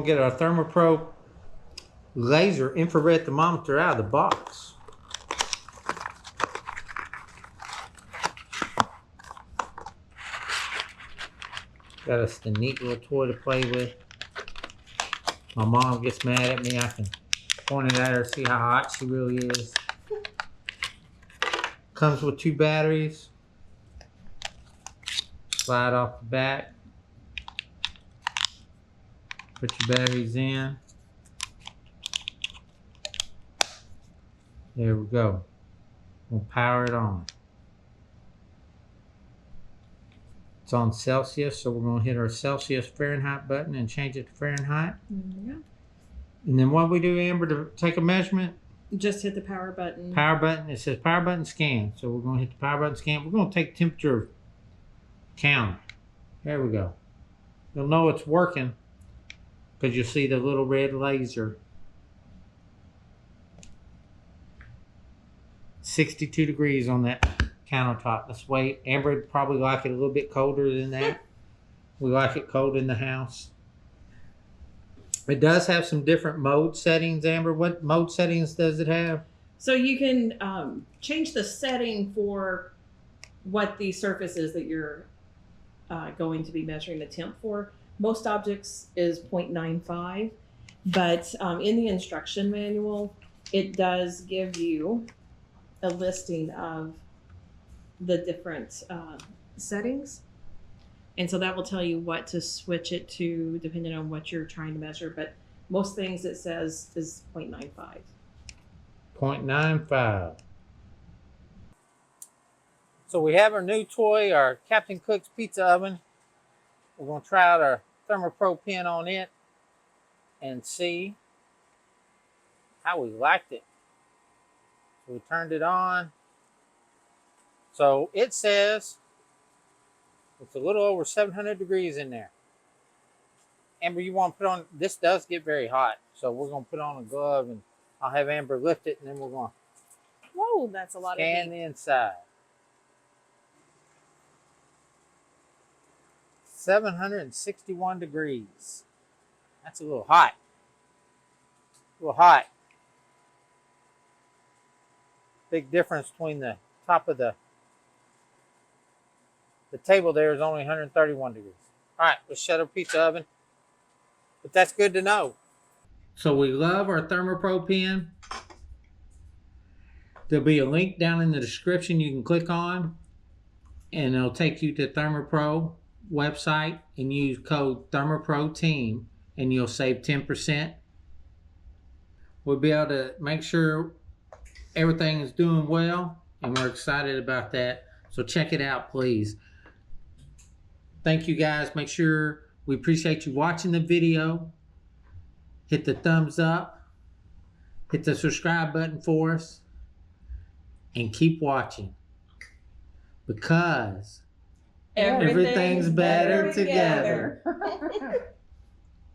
gonna get our ThermoPro laser infrared thermometer out of the box. Got us the neat little toy to play with. My mom gets mad at me. I can point it at her, see how hot she really is. Comes with 2 batteries. Slide off the back. Put your batteries in. There we go. We'll power it on. It's on Celsius, so we're going to hit our Celsius Fahrenheit button and change it to Fahrenheit. Yeah. And then what we do, Amber, to take a measurement? Just hit the power button. Power button. It says power button scan. So we're going to hit the power button scan. We're going to take temperature counter. There we go. You'll know it's working because you'll see the little red laser. 62 degrees on that countertop. Let's wait. Amber would probably like it a little bit colder than that. We like it cold in the house. It does have some different mode settings, Amber. What mode settings does it have? So you can change the setting for what the surface is that you're going to be measuring the temp for. Most objects is 0.95, but in the instruction manual, it does give you a listing of the different settings. And so that will tell you what to switch it to depending on what you're trying to measure. But most things it says is 0.95. 0.95. So we have our new toy, our Captain Cook's pizza oven. We're going to try out our ThermoPro pen on it and see how we liked it. So we turned it on. So it says it's a little over 700 degrees in there. Amber, you want to put on, this does get very hot. So we're going to put on a glove and I'll have Amber lift it and then we're going to Whoa, that's a lot of heat. scan the inside. 761 degrees. That's a little hot. A little hot. Big difference between the top of the table there is only 131 degrees. All right, let's shut our pizza oven. But that's good to know. So we love our ThermoPro pen. There'll be a link down in the description you can click on, and it'll take you to ThermoPro website and use code ThermoPro Team, and you'll save 10%. We'll be able to make sure everything is doing well, and we're excited about that. So check it out, please. Thank you guys. Make sure we appreciate you watching the video. Hit the thumbs up. Hit the subscribe button for us. And keep watching. Because everything's better together.